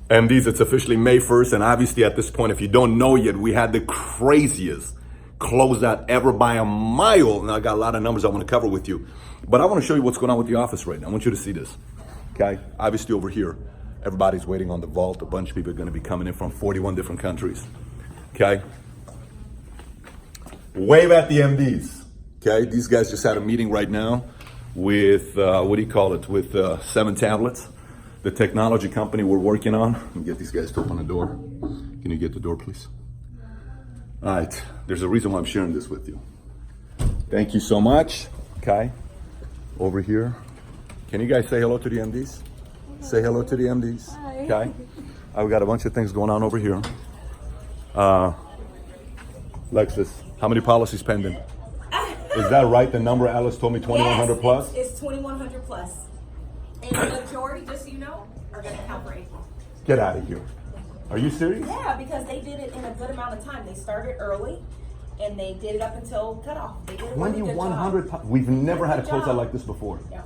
MDs, it's officially May 1st, and obviously at this point, if you don't know yet, we had the craziest closeout ever by a mile. And I got a lot of numbers I want to cover with you. But I want to show you what's going on with the office right now. I want you to see this. Okay? Obviously over here, everybody's waiting on the vault. A bunch of people are going to be coming in from 41 different countries. Okay? Wave at the MDs. Okay? These guys just had a meeting right now with, with 7 tablets. The technology company we're working on. Let me get these guys to open the door. Can you get the door, please? All right. There's a reason why I'm sharing this with you. Thank you so much. Okay. Over here. Can you guys say hello to the MDs? Say hello to the MDs. Hi. Okay. I've got a bunch of things going on over here. Lexus, how many policies pending? Is that right? The number Alice told me 2,100 plus? It's 2,100 plus. And the majority, just so you know, are going to count for April. Get out of here. Are you serious? Yeah, because they did it in a good amount of time. They started early, and they did it up until cutoff. They did a really good 2,100. job. We've never had a Good closeout job. like this before. Yeah.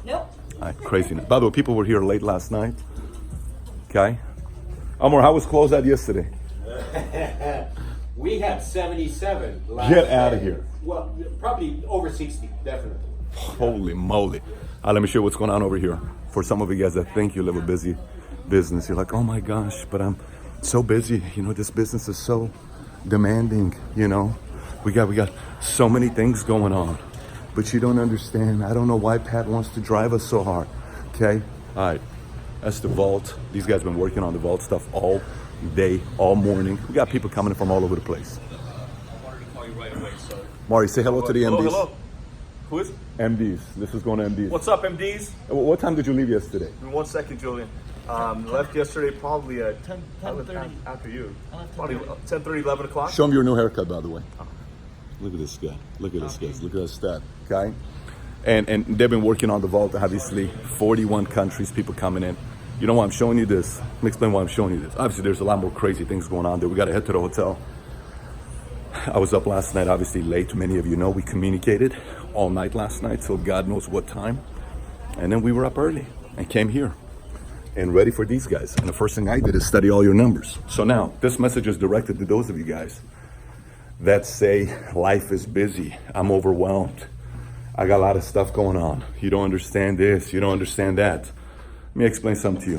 Nope. All right, craziness. By the way, people were here late last night. Okay. Amor, how was closeout yesterday? We had 77 last Get out of night. here. Well, probably over 60, definitely. Holy moly. Let me show you what's going on over here. For some of you guys that think you live a busy business, you're like, oh my gosh, but I'm so busy. You know, this business is so demanding, you know. We got so many things going on. But you don't understand. I don't know why Pat wants to drive us so hard. Okay? All right. That's the vault. These guys have been working on the vault stuff all day, all morning. We got people coming from all over the place. I wanted to call you right away, so. Maury, say hello to the MDs. Hello. Who is? MDs. This is going to MDs. What's up, MDs? What time did you leave yesterday? In 1 second, Julian. Left yesterday probably at 10:30. after you. I left Probably 10:30, 11 o'clock. Show me your new haircut, by the way. Look at this guy. Look at this guy. Look at that stat. Okay? And they've been working on the vault, obviously. 41 countries, people coming in. You know why I'm showing you this? Let me explain why I'm showing you this. Obviously, there's a lot more crazy things going on there. We got to head to the hotel. I was up last night, obviously late. Many of you know we communicated all night last night, so God knows what time. And then we were up early and came here and ready for these guys. And the first thing I did is study all your numbers. So now, this message is directed to those of you guys that say, life is busy, I'm overwhelmed, I got a lot of stuff going on. You don't understand this, you don't understand that. Let me explain something to you.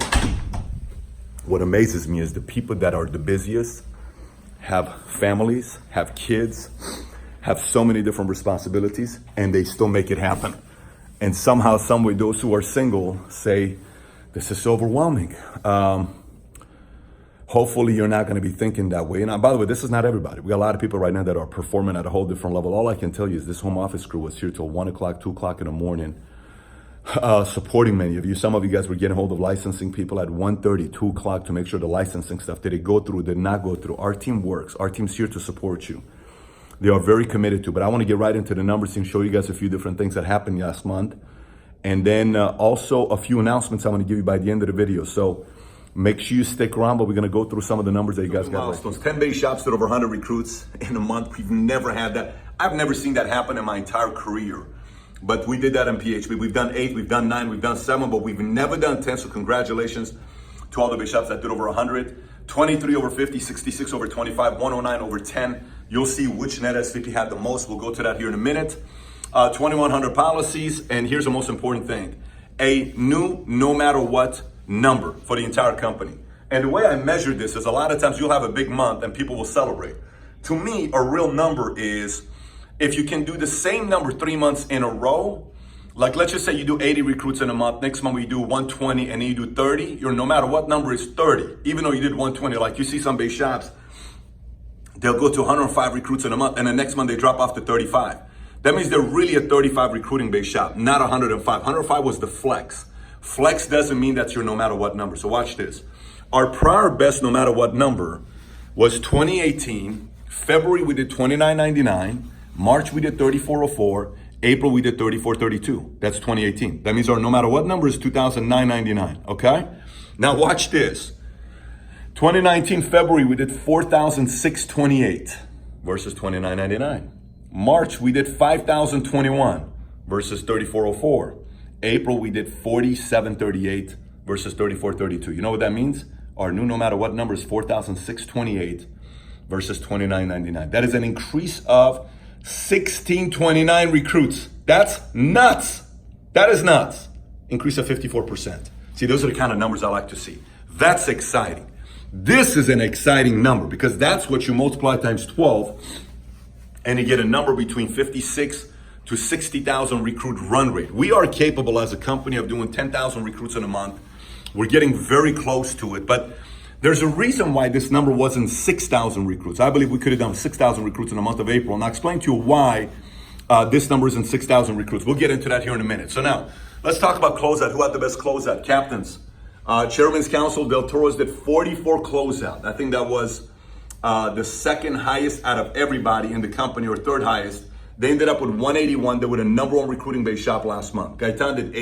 What amazes me is the people that are the busiest have families, have kids, have so many different responsibilities, and they still make it happen. And somehow, some way, those who are single say, this is so overwhelming. Hopefully you're not going to be thinking that way. And by the way, this is not everybody. We got a lot of people right now that are performing at a whole different level. All I can tell you is this home office crew was here till 1 o'clock, 2 o'clock in the morning, supporting many of you. Some of you guys were getting hold of licensing people at 1:30, 2 o'clock to make sure the licensing stuff, did it go through, did not go through. Our team works. Our team's here to support you. They are very committed to, but I want to get right into the numbers and show you guys a few different things that happened last month. And then also a few announcements I want to give you by the end of the video. So make sure you stick around, but we're going to go through some of the numbers that you guys got. Milestones. 10 base shops did over 100 recruits in a month. We've never had that. I've never seen that happen in my entire career. But we did that in PHP. We've done 8, we've done 9, we've done 7, but we've never done 10. So congratulations to all the base shops that did over 100. 23 over 50, 66 over 25, 109 over 10. You'll see which net SVP had the most. We'll go to that here in a minute. 2,100 policies, and here's the most important thing. A new no matter what number for the entire company. And the way I measure this is a lot of times you'll have a big month and people will celebrate. To me, a real number is if you can do the same number 3 months in a row, like let's just say you do 80 recruits in a month, next month you do 120 and then you do 30, your no matter what number is 30, even though you did 120. Like you see some base shops, they'll go to 105 recruits in a month and the next month they drop off to 35. That means they're really a 35 recruiting base shop, not 105. 105 was the flex. Flex doesn't mean that's your no matter what number. So watch this. Our prior best no matter what number was 2018. February we did 29.99. March we did 34.04. April we did 34.32. That's 2018. That means our no matter what number is 2,999. Okay? Now watch this. 2019 February we did 4,628 versus 29.99. March, we did 5,021 versus 3404. April, we did 4738 versus 3432. You know what that means? our new no matter what number is 4,628 versus 2,999. That is an increase of 1,629 recruits. That's nuts. That is nuts. Increase of 54%. See, those are the kind of numbers I like to see. That's exciting. This is an exciting number because that's what you multiply times 12 and you get a number between 56 to 60,000 recruit run rate. We are capable as a company of doing 10,000 recruits in a month. We're getting very close to it, but there's a reason why this number wasn't 6,000 recruits. I believe we could have done 6,000 recruits in the month of April, and I'll explain to you why this number isn't 6,000 recruits. We'll get into that here in a minute. So now, let's talk about closeout. Who had the best closeout? Captains. Chairman's Council, Del Toro's did 44 closeout. I think that was the second highest out of everybody in the company, or third highest. They ended up with 181. They were the number one recruiting base shop last month. Gaitan did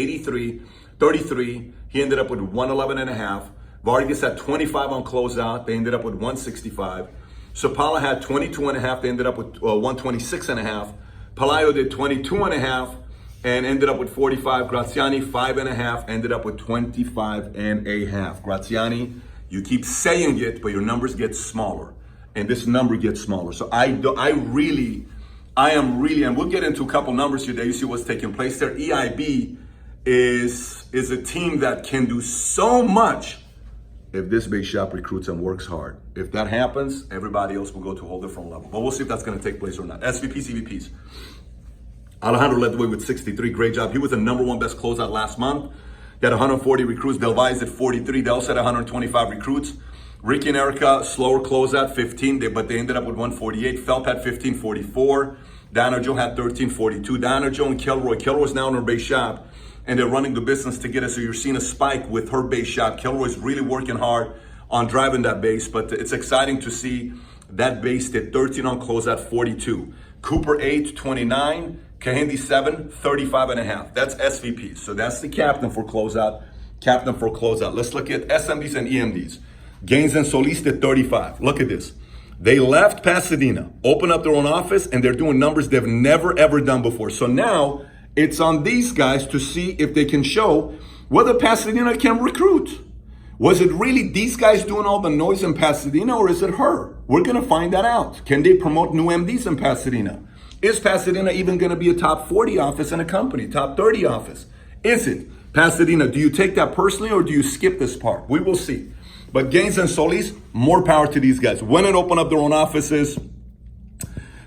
33. He ended up with 111.5. Vargas had 25 on closeout. They ended up with 165. Sapala had 22.5. They ended up with 126.5. Palayo did 22.5 and ended up with 45. Graziani, 5.5, ended up with 25.5. Graziani, you keep saying it, but your numbers get smaller. And this number gets smaller. So I am really, and we'll get into a couple numbers here that you see what's taking place there. EIB is a team that can do so much if this base shop recruits and works hard. If that happens, everybody else will go to a whole different level. But we'll see if that's going to take place or not. SVPs, EVPs. Alejandro led the way with 63. Great job. He was the number one best closeout last month. They had 140 recruits. Del Valle at 43. They also had 125 recruits. Ricky and Erica, slower closeout, 15, but they ended up with 148. Phelps had 1544. Diana Joe had 1342. Diana Joe and Kelroy. Kelroy's now in her base shop, and they're running the business together. So you're seeing a spike with her base shop. Kelroy's really working hard on driving that base, but it's exciting to see that base did 13 on closeout, 42. Cooper 8, 29. Kahindi 7, 35.5. That's SVP. So that's the captain for closeout. Captain for closeout. Let's look at SMDs and EMDs. Gaines and Solis did 35. Look at this. They left Pasadena, opened up their own office, and they're doing numbers they've never ever done before. So now it's on these guys to see if they can show whether Pasadena can recruit. Was it really these guys doing all the noise in Pasadena, or is it her? We're going to find that out. Can they promote new MDs in Pasadena? Is Pasadena even going to be a top 40 office in a company, top 30 office? Is it? Pasadena, do you take that personally or do you skip this part? We will see. But Gaines and Solis, more power to these guys. When it opened up their own offices,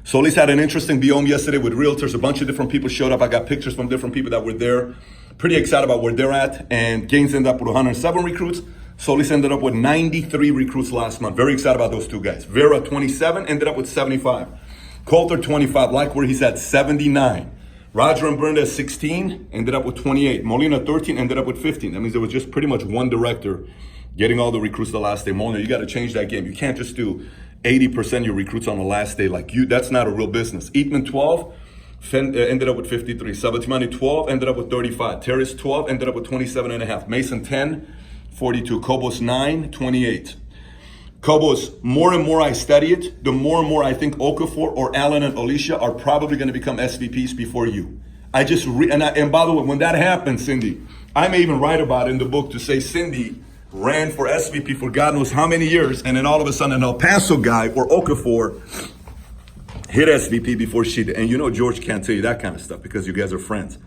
Solis had an interesting biome yesterday with realtors. A bunch of different people showed up. I got pictures from different people that were there. Pretty excited about where they're at. And Gaines ended up with 107 recruits. Solis ended up with 93 recruits last month. Very excited about those two guys. Vera, 27, ended up with 75. Coulter, 25, like where he's at, 79. Roger and Brenda, 16, ended up with 28. Molina, 13, ended up with 15. That means there was just pretty much one director getting all the recruits the last day. Molina, you got to change that game. You can't just do 80% of your recruits on the last day like you. That's not a real business. Eatman, 12, ended up with 53. Sabatimani, 12, ended up with 35. Terrace, 12, ended up with 27.5. Mason, 10, 42. Cobos, 9, 28. Cobos, more and more I study it, the more and more I think Okafor or Alan and Alicia are probably going to become SVPs before you. And by the way, when that happens, Cindy, I may even write about it in the book to say Cindy ran for SVP for God knows how many years, and then all of a sudden an El Paso guy or Okafor hit SVP before she did. And you know George can't tell you that kind of stuff because you guys are friends.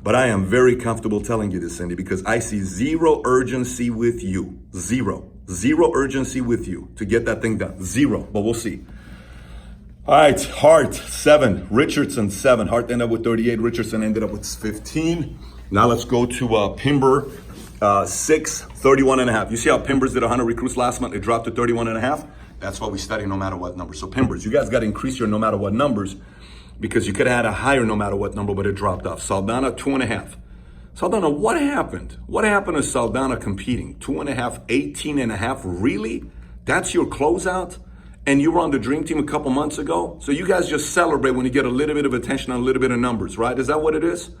But I am very comfortable telling you this, Cindy, because I see zero urgency with you. Zero urgency with you to get that thing done. Zero, but we'll see. All right, Hart, 7. Richardson, 7. Hart ended up with 38. Richardson ended up with 15. Now let's go to Pimber, 6, 31.5. You see how Pimbers did 100 recruits last month? It dropped to 31.5. That's why we study no matter what number. So Pimbers, you guys got to increase your no matter what numbers, because you could have had a higher no matter what number, but it dropped off. Saldana, 2.5. Saldana, what happened? What happened to Saldana competing? 2.5, 18.5, really? That's your closeout? And you were on the Dream Team a couple months ago? So you guys just celebrate when you get a little bit of attention on a little bit of numbers, right? Is that what it is?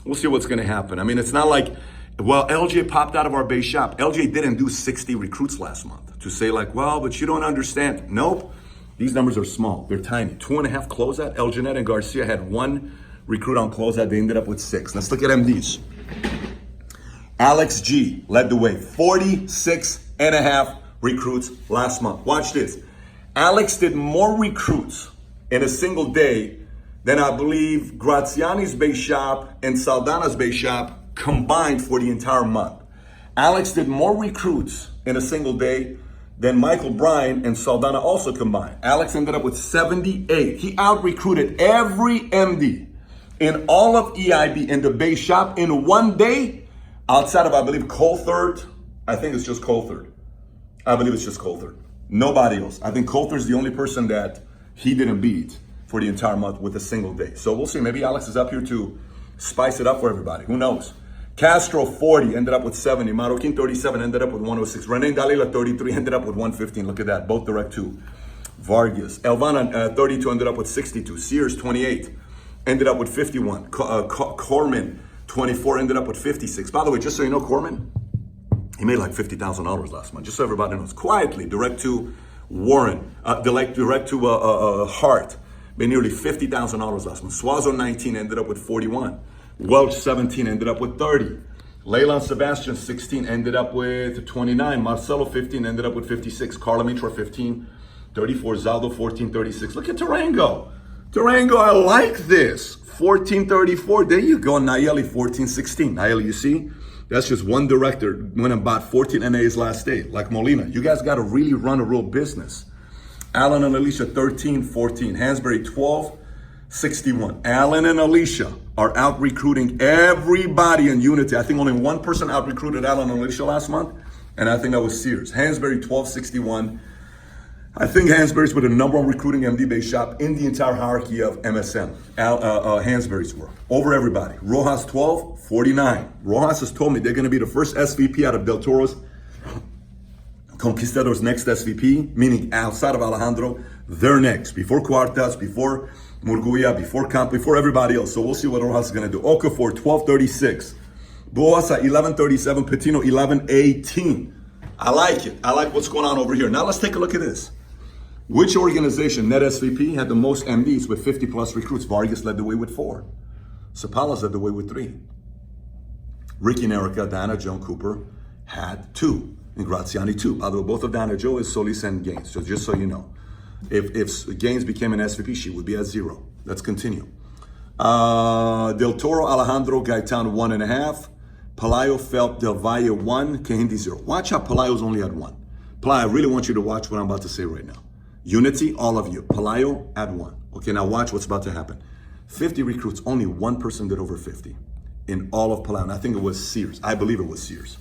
We'll see what's gonna happen. I mean, it's not like, well, LJ popped out of our base shop. LJ didn't do 60 recruits last month to say like, well, but you don't understand. Nope. These numbers are small. They're tiny. 2.5 closeout. El Jeanette and Garcia had 1 recruit on closeout. They ended up with 6. Let's look at MDs. Alex G led the way. 46 6.5 recruits last month. Watch this. Alex did more recruits in a single day than I believe Graziani's base shop and Saldana's base shop combined for the entire month. Alex did more recruits in a single day than Michael Bryan and Saldana also combined. Alex ended up with 78. He out-recruited every MD in all of EIB in the base shop in one day, outside of, I believe, Coulthard. I think it's just Coulthard. I believe it's just Coulthard. Nobody else. I think Coulthard's the only person that he didn't beat for the entire month with a single day. So we'll see. Maybe Alex is up here to spice it up for everybody. Who knows? Castro 40 ended up with 70. Marroquin 37 ended up with 106. René Dalila 33 ended up with 115. Look at that. Both direct two. Vargas. Elvana 32 ended up with 62. Sears 28 ended up with 51. Corman 24 ended up with 56. By the way, just so you know, Corman, he made like $50,000 last month. Just so everybody knows. Quietly, direct to Warren, direct to Hart, made nearly $50,000 last month. Suazo 19 ended up with 41. Welch 17 ended up with 30. Leyland Sebastian 16 ended up with 29. Marcelo 15 ended up with 56. Carla Mitra 15, 34. Zaldo 14, 36. Look at Tarango. Tarango, I like this. 1434. There you go. Nayeli 1416. Nayeli, you see? That's just one director went and bought 14 NAs last day, like Molina. You guys got to really run a real business. Alan and Alicia 13, 14. Hansberry 12, 61. Alan and Alicia are out recruiting everybody in Unity. I think only one person out recruited Alan and Alicia last month, and I think that was Sears. Hansberry 12, 61. I think Hansberry's were the number one recruiting MD base shop in the entire hierarchy of MSM. Hansberry's were over everybody. Rojas 12, 49. Rojas has told me they're going to be the first SVP out of Del Toro's Conquistador's next SVP, meaning outside of Alejandro, they're next. Before Cuartas, before Murguia, before Camp, before everybody else. So we'll see what Rojas is going to do. Okafor 1236. Boasa 1137. Patino 1118. I like it. I like what's going on over here. Now let's take a look at this. Which organization, net SVP, had the most MDs with 50 plus recruits? Vargas led the way with 4. Sapalas led the way with 3. Ricky and Erica, Diana, Joan Cooper had 2. And Graziani 2. Although both of Diana Joe is Solis and Gaines. So just so you know. If Gaines became an SVP, she would be at 0. Let's continue. Del Toro, Alejandro, Gaetan 1.5. Pelayo, Phelps, Del Valle 1. Kehindi 0. Watch how Pelayo's only at 1. Pelayo, I really want you to watch what I'm about to say right now. Unity, all of you. Pelayo at 1. Okay, now watch what's about to happen. 50 recruits, only one person did over 50 in all of Pelayo. And I think it was Sears. I believe it was Sears.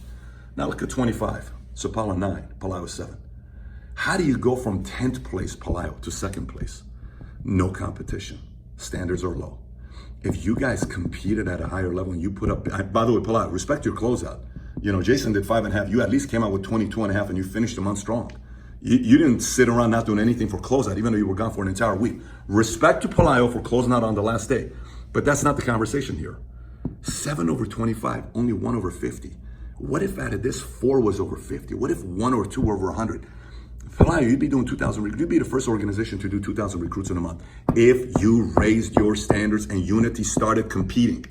Now look at 25. Sapala 9, Pelayo 7. How do you go from 10th place Pelayo to 2nd place? No competition. Standards are low. If you guys competed at a higher level and you put up, by the way, Pelayo, respect your closeout. You know, Jason did 5.5. You at least came out with 22.5 and you finished the month strong. You didn't sit around not doing anything for closeout, even though you were gone for an entire week. Respect to Pelayo for closing out on the last day. But that's not the conversation here. 7 over 25, only 1 over 50. What if out of this 4 was over 50? What if 1 or 2 were over 100? Pelayo, you'd be doing 2,000 recruits. You'd be the first organization to do 2,000 recruits in a month. If you raised your standards and Unity started competing.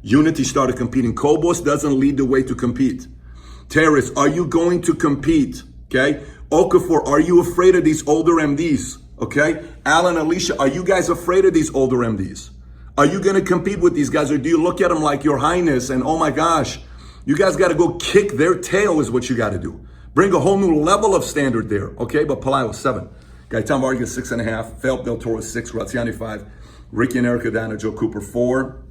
Unity started competing. Cobos doesn't lead the way to compete. Terrace, are you going to compete? Okay? Okafor, are you afraid of these older MDs? Okay? Alan, Alicia, are you guys afraid of these older MDs? Are you going to compete with these guys, or do you look at them like your highness and oh my gosh, you guys got to go kick their tail is what you got to do. Bring a whole new level of standard there, okay? But Pelayo 7. Gaetan Vargas 6.5. Phelps Del Toro 6. Graziani 5. Ricky and Erica Dana Joe Cooper 4.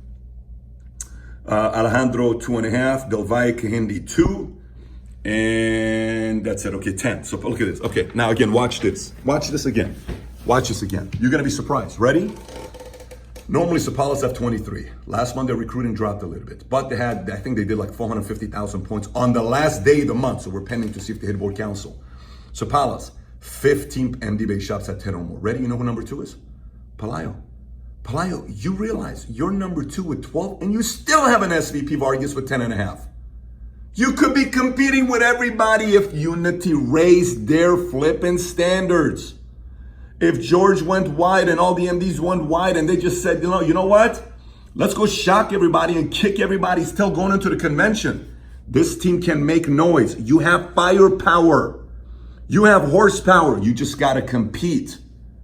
Alejandro 2.5. Del Valle Kehindi 2. And that's it. Okay, 10. So look at this. Okay, now again, watch this. Watch this again. Watch this again. You're going to be surprised. Ready? Normally, Sapalas have 23. Last month, their recruiting dropped a little bit. But they had, I think they did like 450,000 points on the last day of the month. So we're pending to see if they hit board council. Sapalas, 15 MD base shops at 10 or more. Ready? You know who number 2 is? Pelayo. Pelayo, you realize you're number 2 with 12 and you still have an SVP Vargas with 10.5. You could be competing with everybody if Unity raised their flipping standards. If George went wide and all the MDs went wide and they just said, you know what? Let's go shock everybody and kick everybody's tail going into the convention. This team can make noise. You have firepower. You have horsepower. You just got to compete.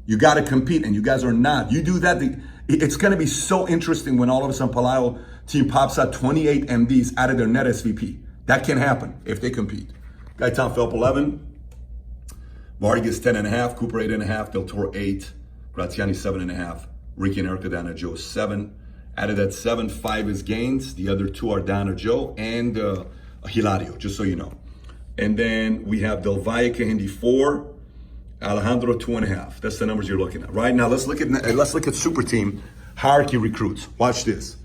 You got to compete, and you guys are not. You do that, it's going to be so interesting when all of a sudden Palaio team pops out 28 MDs out of their net SVP. That can happen if they compete. Gaitan Phelps 11, Vargas 10.5, Cooper 8.5, Del Toro 8, Graziani 7.5, Ricky and Erica down at Joe 7. Out of that 7, 5 is Gaines. The other 2 are down at Joe and Hilario, just so you know. And then we have Del Valle Kahindi 4, Alejandro 2.5. That's the numbers you're looking at. Right now, let's look at Super Team hierarchy recruits. Watch this.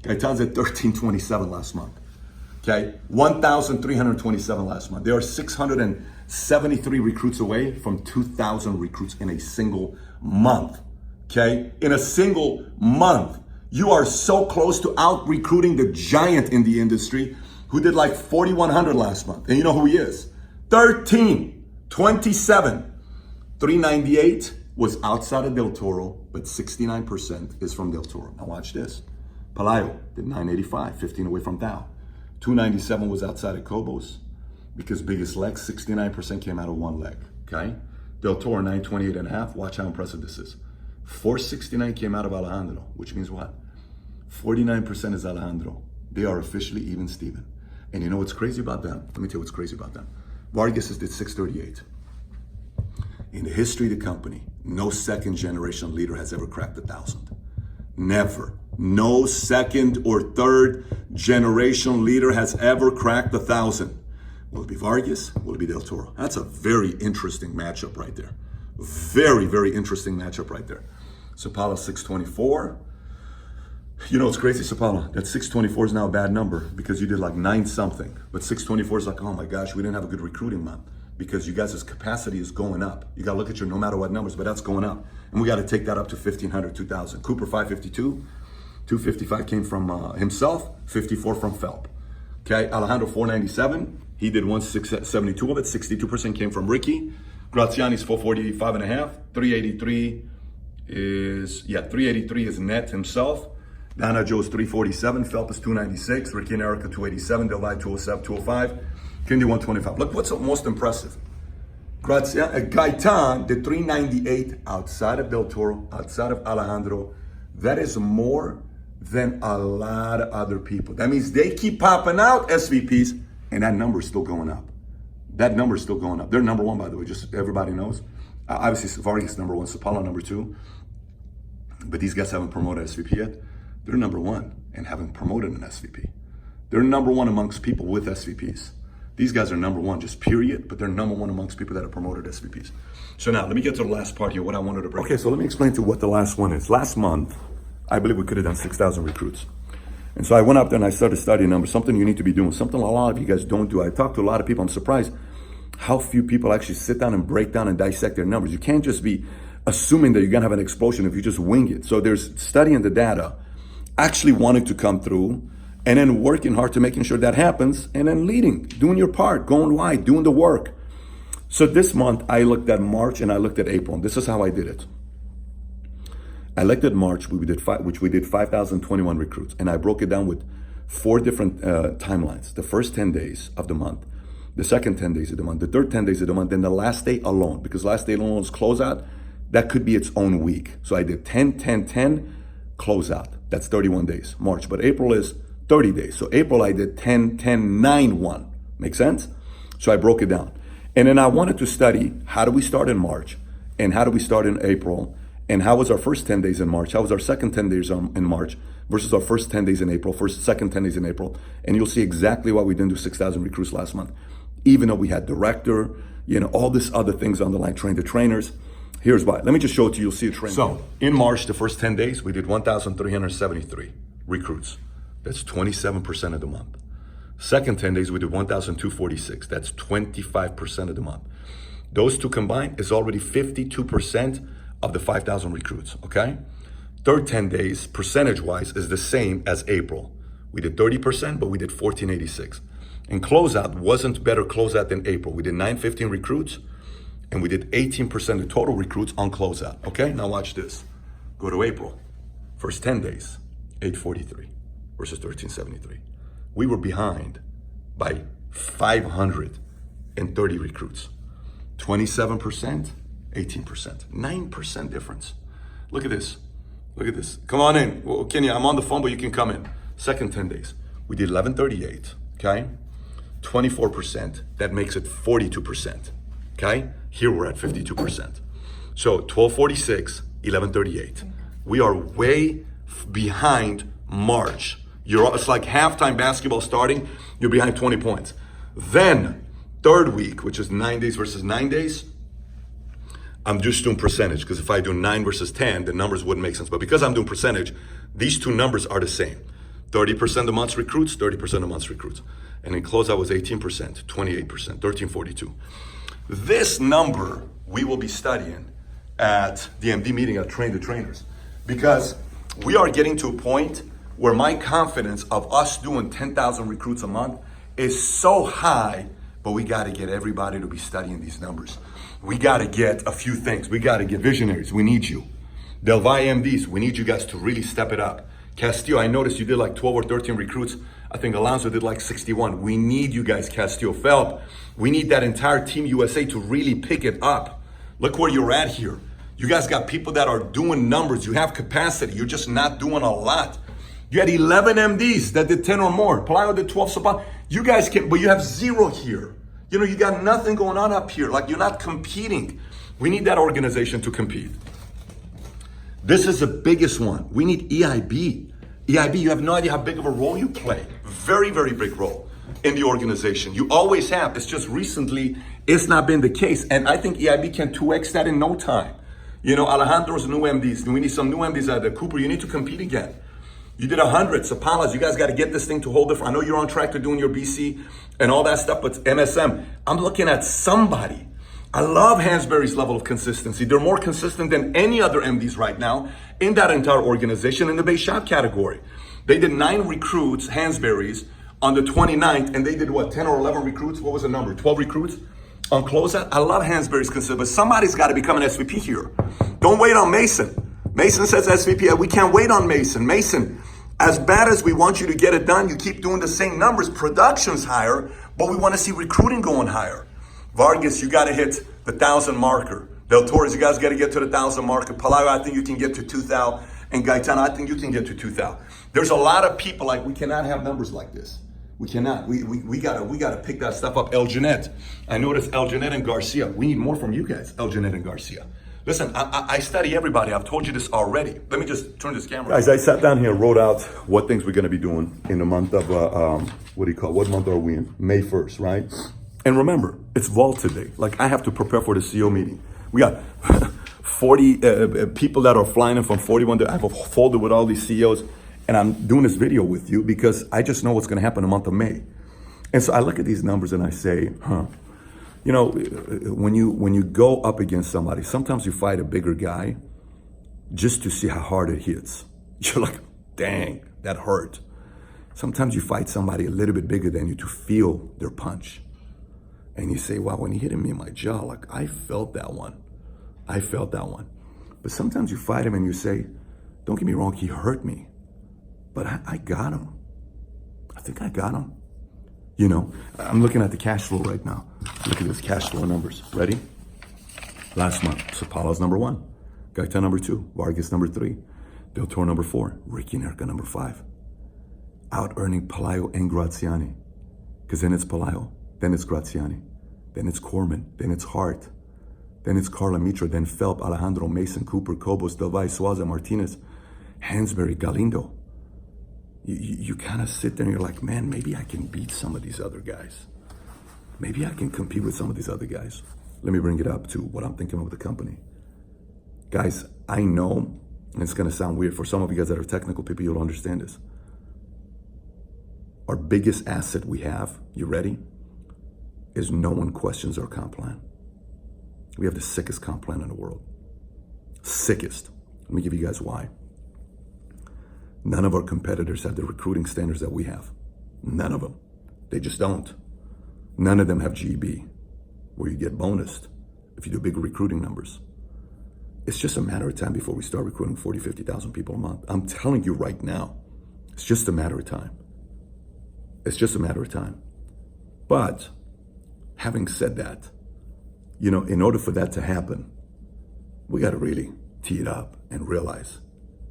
Gaitan's at 1327 last month. Okay, 1,327 last month. There are 673 recruits away from 2,000 recruits in a single month. Okay, in a single month, you are so close to out recruiting the giant in the industry who did like 4,100 last month. And you know who he is? 1327. 398 was outside of Del Toro, but 69% is from Del Toro. Now watch this. Palaio did 985, 15 away from Thao. 297 was outside of Cobos because biggest leg, 69% came out of one leg, okay? Del Toro, 928.5, watch how impressive this is. 469 came out of Alejandro, which means what? 49% is Alejandro. They are officially even Steven. And you know what's crazy about them? Let me tell you what's crazy about them. Vargas did 638. In the history of the company, no second generation leader has ever cracked 1,000. Never. No second or third generation leader has ever cracked 1,000. Will it be Vargas? Will it be Del Toro? That's a very interesting matchup right there. Very, very interesting matchup right there. Sapala 624. You know, it's crazy, Sapala. That 624 is now a bad number because you did like 9 something. But 624 is like, oh my gosh, we didn't have a good recruiting month because you guys' capacity is going up. You got to look at your no matter what numbers, but that's going up. And we got to take that up to 1,500, 2,000. Cooper 552. 255 came from himself, 54 from Phelps. Okay, Alejandro 497. He did 172 of it. 62% came from Ricky. Graziani's 445.5. 383 is net himself. Dana Joe's 347. Phelps is 296. Ricky and Erica 287. Del Valle 207, 205. Kahindi 125. Look what's most impressive. Gaitan did 398 outside of Del Toro, outside of Alejandro. That is more than a lot of other people. That means they keep popping out SVPs, and that number is still going up. That number is still going up. They're number 1, by the way, just everybody knows. Obviously, Vargas is number 1, Sapala number 2. But these guys haven't promoted SVP yet. They're number 1 and haven't promoted an SVP. They're number 1 amongst people with SVPs. These guys are number 1, just period, but they're number 1 amongst people that have promoted SVPs. So now, let me get to the last part here, what I wanted to bring. Okay, so let me explain to you what the last one is. Last month, I believe we could have done 6,000 recruits. And so I went up there and I started studying numbers, something you need to be doing, something a lot of you guys don't do. I talked to a lot of people. I'm surprised how few people actually sit down and break down and dissect their numbers. You can't just be assuming that you're gonna have an explosion if you just wing it. So there's studying the data, actually wanting to come through, and then working hard to making sure that happens, and then leading, doing your part, going wide, doing the work. So this month, I looked at March and I looked at April. This is how I did it. I looked at March, which we did 5,021 recruits, and I broke it down with 4 different timelines. The first 10 days of the month, the second 10 days of the month, the third 10 days of the month, then the last day alone, because last day alone is closeout. That could be its own week. So I did 10, 10, 10, closeout. That's 31 days, March. But April is 30 days. So April I did 10, 10, 9, 1. Make sense? So I broke it down. And then I wanted to study how do we start in March and how do we start in April and how was our first 10 days in March, how was our second 10 days in March versus our first 10 days in April, second 10 days in April. And you'll see exactly why we didn't do 6,000 recruits last month. Even though we had director, all this other things on the line, train the trainers. Here's why. Let me just show it to you. You'll see a trend. So in March, the first 10 days, we did 1,373 recruits. That's 27% of the month. Second 10 days, we did 1,246. That's 25% of the month. Those two combined is already 52% of the 5,000 recruits, okay? Third 10 days, percentage-wise, is the same as April. We did 30%, but we did 1,486. And closeout wasn't better closeout than April. We did 915 recruits, and we did 18% of total recruits on closeout, okay? Now watch this. Go to April. First 10 days, 843 versus 1373. We were behind by 530 recruits. 27%, 18%, 9% difference. Look at this. Look at this. Come on in. Well, Kenya, I'm on the phone, but you can come in. Second 10 days. We did 1138, okay? 24%. That makes it 42%, okay? Here we're at 52%. So 1246, 1138. We are way behind March. It's like halftime basketball starting, you're behind 20 points. Then, third week, which is 9 days versus 9 days, I'm just doing percentage, because if I do 9 versus 10, the numbers wouldn't make sense. But because I'm doing percentage, these two numbers are the same. 30% of month's recruits, 30% of month's recruits. And in closeout was 18%, 28%, 1342. This number we will be studying at the MD meeting at Train the Trainers, because we are getting to a point where my confidence of us doing 10,000 recruits a month is so high, but we got to get everybody to be studying these numbers. We got to get a few things. We got to get visionaries. We need you. Del Valle MDs, we need you guys to really step it up. Castillo, I noticed you did like 12 or 13 recruits. I think Alonso did like 61. We need you guys, Castillo. Phelps, we need that entire Team USA to really pick it up. Look where you're at here. You guys got people that are doing numbers. You have capacity. You're just not doing a lot. You had 11 MDs that did 10 or more. Pelayo did 12. So you guys can, but you have 0 here. You know, you got nothing going on up here. Like, you're not competing. We need that organization to compete. This is the biggest one. We need EIB. EIB, you have no idea how big of a role you play. Very, very big role in the organization. You always have. It's just recently, it's not been the case. And I think EIB can 2X that in no time. You know, Alejandro's new MDs. We need some new MDs out there. Cooper, you need to compete again. You did 100. Sapalas, you guys got to get this thing to hold different. I know you're on track to doing your BC and all that stuff, but MSM, I'm looking at somebody. I love Hansberry's level of consistency. They're more consistent than any other MDs right now in that entire organization in the base shop category. They did 9 recruits, Hansberry's, on the 29th, and they did what, 10 or 11 recruits? What was the number? 12 recruits on closeout? I love Hansberry's consistency, but somebody's got to become an SVP here. Don't wait on Mason. Mason says SVP. We can't wait on Mason. Mason, as bad as we want you to get it done, you keep doing the same numbers. Production's higher, but we want to see recruiting going higher. Vargas, you got to hit the 1,000 marker. Del Torres, you guys got to get to the 1,000 marker. Palayo, I think you can get to 2,000. And Gaetano, I think you can get to 2,000. There's a lot of people, like, we cannot have numbers like this. We cannot. We gotta pick that stuff up. El Jeanette, I noticed El Jeanette and Garcia. We need more from you guys, El Jeanette and Garcia. Listen, I study everybody. I've told you this already. Let me just turn this camera. Guys, I sat down here and wrote out what things we're going to be doing in the month of, what month are we in? May 1st, right? And remember, it's Vault today. Like, I have to prepare for the CEO meeting. We got 40 people that are flying in from 41. I have a folder with all these CEOs, and I'm doing this video with you because I just know what's going to happen in the month of May. And so I look at these numbers and I say, you know, when you go up against somebody, sometimes you fight a bigger guy just to see how hard it hits. You're like, dang, that hurt. Sometimes you fight somebody a little bit bigger than you to feel their punch. And you say, wow, when he hit me in my jaw, like, I felt that one. I felt that one. But sometimes you fight him and you say, don't get me wrong, he hurt me. But I got him. I think I got him. You know, I'm looking at the cash flow right now. Look at this cash flow numbers. Ready? Last month, Sapala's number 1. Gaetan number 2. Vargas number 3. Del Toro number 4. Ricky Nerca number 5. Out earning Pelayo and Graziani. Because then it's Pelayo, then it's Graziani, then it's Corman, then it's Hart, then it's Carla Mitra, then Phelps, Alejandro, Mason, Cooper, Cobos, Del Valle, Suaza, Martinez, Hansberry, Galindo. You kind of sit there and you're like, man, maybe I can beat some of these other guys. Maybe I can compete with some of these other guys. Let me bring it up to what I'm thinking of the company. Guys, I know, and it's going to sound weird for some of you guys that are technical people, you'll understand this. Our biggest asset we have, you ready, is no one questions our comp plan. We have the sickest comp plan in the world. Sickest. Let me give you guys why. None of our competitors have the recruiting standards that we have. None of them. They just don't. None of them have GEB, where you get bonused if you do big recruiting numbers. It's just a matter of time before we start recruiting 40, 50,000 people a month. I'm telling you right now, it's just a matter of time. It's just a matter of time. But having said that, you know, in order for that to happen, we got to really tee it up and realize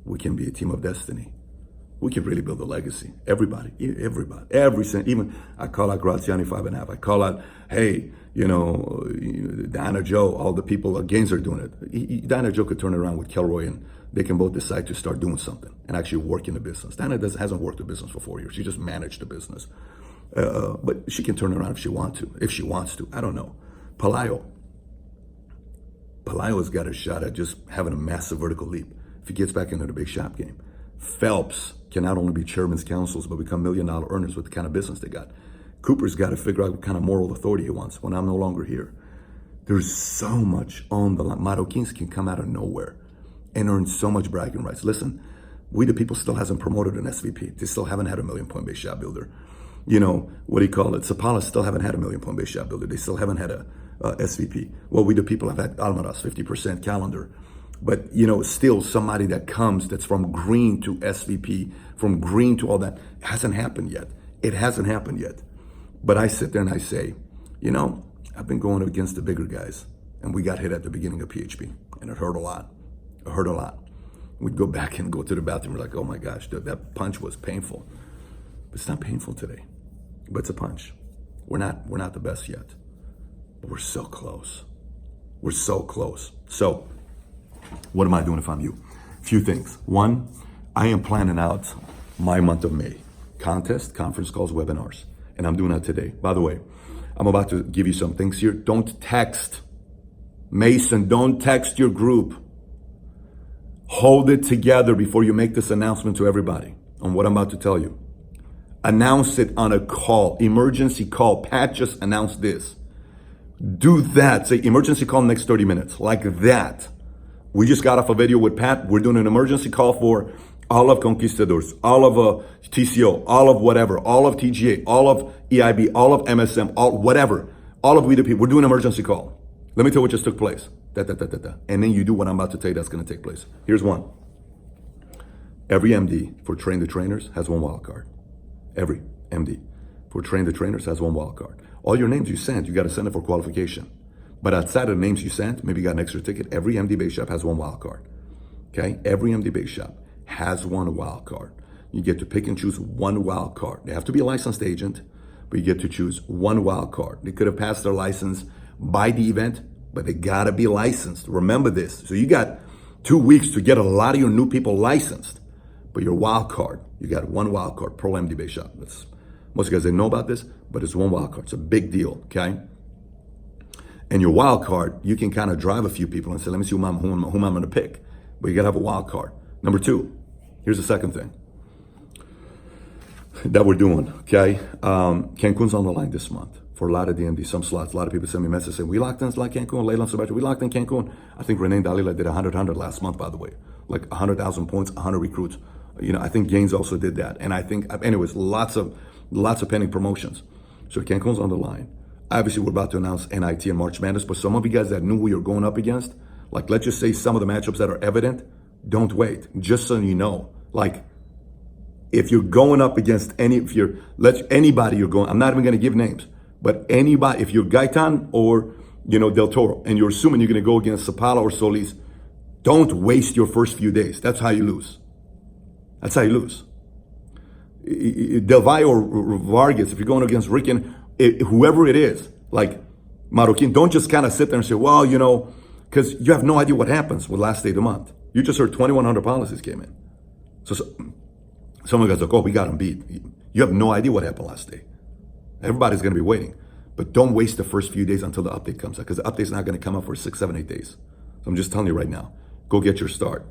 we can be a team of destiny. We can really build a legacy. Everybody, even I call out Graziani 5.5. I call out, hey, you know, Diana Joe, all the people, Gaines are doing it. Diana Joe could turn it around with Kelroy and they can both decide to start doing something and actually work in the business. Diana hasn't worked the business for 4 years. She just managed the business. But she can turn it around if she wants to. I don't know. Pelayo has got a shot at just having a massive vertical leap if he gets back into the big shop game. Phelps can not only be chairman's councils, but become $1 million earners with the kind of business they got. Cooper's got to figure out what kind of moral authority he wants when I'm no longer here. There's so much on the line. Marroquins can come out of nowhere and earn so much bragging rights. Listen, We the People still hasn't promoted an SVP. They still haven't had a $1 million point base shop builder. You know, what do you call it? Zapala still haven't had a $1 million point base shop builder. They still haven't had a SVP. Well, We the People have had Almaraz, 50% calendar. But, you know, still somebody that comes that's from green to SVP, from green to all that, hasn't happened yet. It hasn't happened yet. But I sit there and I say, you know, I've been going against the bigger guys, and we got hit at the beginning of PHP, and it hurt a lot. It hurt a lot. We'd go back and go to the bathroom. We're like, oh my gosh, that punch was painful. But it's not painful today. But it's a punch. We're not the best yet. But we're so close. We're so close. So, what am I doing if I'm you? Few things. One, I am planning out my month of May. Contest, conference calls, webinars. And I'm doing that today. By the way, I'm about to give you some things here. Don't text. Mason, don't text your group. Hold it together before you make this announcement to everybody on what I'm about to tell you. Announce it on a call, emergency call. Pat just announced this. Do that. Say emergency call next 30 minutes, like that. We just got off a video with Pat. We're doing an emergency call for all of Conquistadors, all of TCO, all of whatever, all of TGA, all of EIB, all of MSM, all whatever, all of We the People. We're doing an emergency call. Let me tell you what just took place. And then you do what I'm about to tell you that's going to take place. Here's one. Every MD for Train the Trainers has one wild card. Every MD for Train the Trainers has one wild card. All your names you sent, you got to send it for qualification. But outside of the names you sent, maybe you got an extra ticket. Every MD base shop has one wild card. Okay? Every MD base shop has one wild card. You get to pick and choose one wild card. They have to be a licensed agent, but you get to choose one wild card. They could have passed their license by the event, but they gotta be licensed. Remember this. So you got 2 weeks to get a lot of your new people licensed. But your wild card, you got one wild card, Pearl MD base shop. Most of you guys didn't know about this, but it's one wild card. It's a big deal, okay? And your wild card, you can kind of drive a few people and say, let me see whom I'm going to pick. But you got to have a wild card. Number two, here's the second thing that we're doing, okay? Cancun's on the line this month for a lot of DMD, some slots. A lot of people send me messages saying, we locked in like Cancun, Leyland Sebastian, we locked in Cancun. I think Renee Dalila did 100 last month, by the way. Like 100,000 points, 100 recruits. You know, I think Gaines also did that. And I think, anyways, lots of pending promotions. So Cancun's on the line. Obviously, we're about to announce NIT and March Madness, but some of you guys that knew who you're going up against, like let's just say some of the matchups that are evident, don't wait. Just so you know, like if you're going up against anybody you're going, I'm not even going to give names, but anybody, if you're Gaetan or, you know, Del Toro, and you're assuming you're going to go against Zapala or Solis, don't waste your first few days. That's how you lose. That's how you lose. Del Valle or Vargas, if you're going against Ricken, whoever it is, like Marroquin, don't just kind of sit there and say, well, you know, because you have no idea what happens with last day of the month. You just heard 2,100 policies came in. So some of you guys are like, oh, we got them beat. You have no idea what happened last day. Everybody's going to be waiting. But don't waste the first few days until the update comes out, because the update's not going to come out for 6, 7, 8 days. So I'm just telling you right now, go get your start.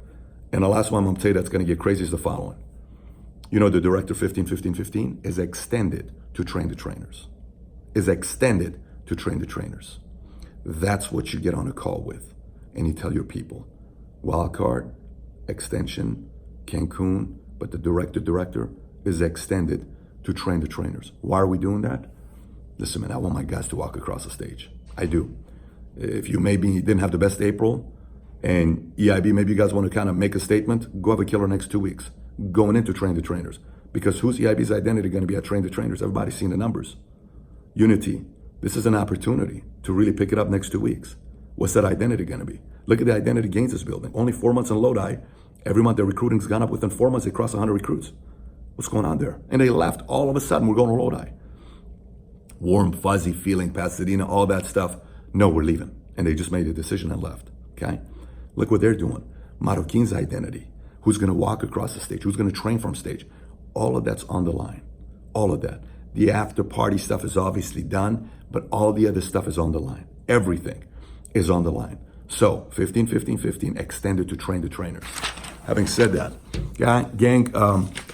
And the last one I'm going to tell you that's going to get crazy is the following. You know, the Director 15-15-15 is extended to Train the Trainers. Is extended to Train the Trainers. That's what you get on a call with. And you tell your people, wildcard, extension, Cancun, but the director is extended to Train the Trainers. Why are we doing that? Listen, man, I want my guys to walk across the stage. I do. If you maybe didn't have the best April, and EIB, maybe you guys want to kind of make a statement, go have a killer next 2 weeks, going into Train the Trainers. Because who's EIB's identity going to be at Train the Trainers? Everybody's seen the numbers. Unity, this is an opportunity to really pick it up next 2 weeks. What's that identity going to be? Look at the identity gains it's building. Only 4 months in Lodi. Every month their recruiting's gone up. Within 4 months, they crossed 100 recruits. What's going on there? And they left. All of a sudden, we're going to Lodi. Warm, fuzzy feeling, Pasadena, all that stuff. No, we're leaving. And they just made a decision and left. Okay? Look what they're doing. Marroquin's identity. Who's going to walk across the stage? Who's going to train from stage? All of that's on the line. All of that. The after party stuff is obviously done, but all the other stuff is on the line. Everything is on the line. So 15-15-15 extended to train the trainers. Having said that, gang,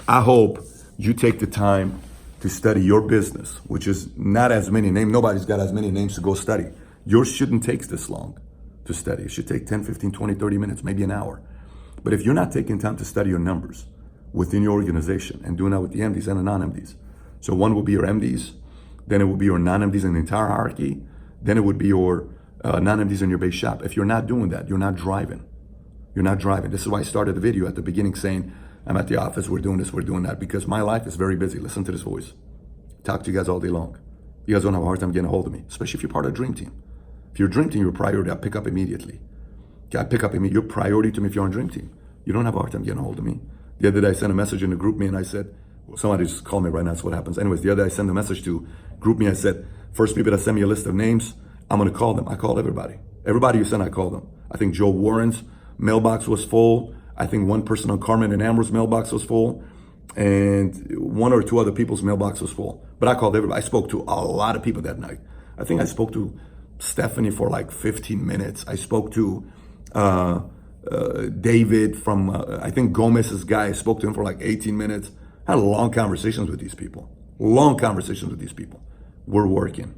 I hope you take the time to study your business, which is not as many names. Nobody's got as many names to go study. Yours shouldn't take this long to study. It should take 10, 15, 20, 30 minutes, maybe an hour. But if you're not taking time to study your numbers within your organization and doing that with the MDs and the non-MDs, so one will be your MDs, then it will be your non-MDs in the entire hierarchy, then it would be your non-MDs in your base shop. If you're not doing that, you're not driving. You're not driving. This is why I started the video at the beginning saying, I'm at the office, we're doing this, we're doing that, because my life is very busy. Listen to this voice. Talk to you guys all day long. You guys don't have a hard time getting a hold of me, especially if you're part of a dream team. If you're a dream team, you're a priority, I pick up immediately. Okay, I pick up immediately. You're priority to me if you're on a dream team. You don't have a hard time getting a hold of me. The other day I sent a message in the group me and I said, somebody just called me right now, that's what happens. Anyways, the other day I sent a message to group me, I said, first people that send me a list of names, I'm gonna call them. I called everybody. Everybody you sent, I called them. I think Joe Warren's mailbox was full. I think one person on Carmen and Amber's mailbox was full. And one or two other people's mailbox was full. But I called everybody. I spoke to a lot of people that night. I think I spoke to Stephanie for like 15 minutes. I spoke to David from, I think Gomez's guy. I spoke to him for like 18 minutes. I had long conversations with these people. Long conversations with these people. We're working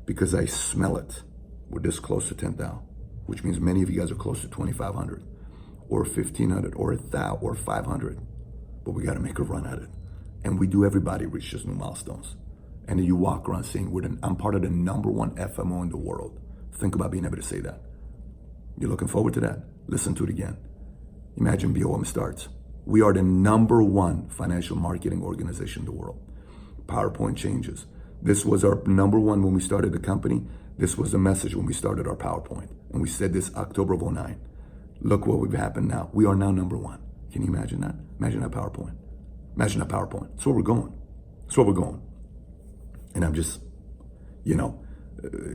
because I smell it. We're this close to 10,000, which means many of you guys are close to 2,500 or 1,500 or 1,000 or 500. But we got to make a run at it. And we do, everybody reach those new milestones. And then you walk around saying, I'm part of the #1 FMO in the world. Think about being able to say that. You're looking forward to that? Listen to it again. Imagine BOM starts. We are the #1 financial marketing organization in the world. PowerPoint changes. This was our #1 when we started the company. This was the message when we started our PowerPoint. And we said this October of 2009. Look what we've happened now. We are now #1. Can you imagine that? Imagine that PowerPoint. Imagine that PowerPoint. That's where we're going. That's where we're going. And I'm just,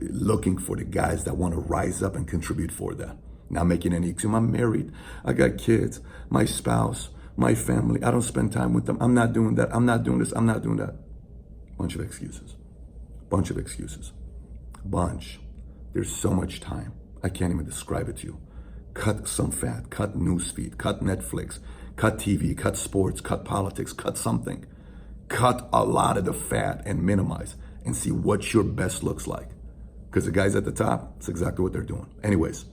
looking for the guys that want to rise up and contribute for that. Not making any excuse. I'm married. I got kids. My spouse, my family. I don't spend time with them. I'm not doing that. I'm not doing this. I'm not doing that. Bunch of excuses. Bunch of excuses. Bunch. There's so much time. I can't even describe it to you. Cut some fat. Cut newsfeed. Cut Netflix. Cut TV. Cut sports. Cut politics. Cut something. Cut a lot of the fat and minimize and see what your best looks like. Because the guys at the top, it's exactly what they're doing. Anyways,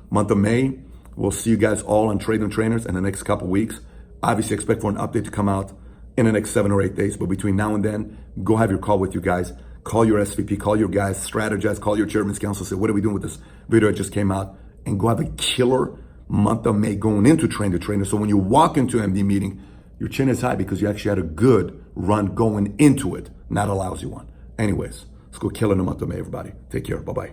month of May, we'll see you guys all on Trade and Trainers in the next couple weeks. Obviously, expect for an update to come out in the next 7 or 8 days. But between now and then, go have your call with you guys. Call your SVP, call your guys, strategize, call your chairman's council, say, what are we doing with this video that just came out? And go have a killer month of May going into Train to Trainer. So when you walk into MD meeting, your chin is high because you actually had a good run going into it, not a lousy one. Anyways, let's go kill in the month of May, everybody. Take care. Bye-bye.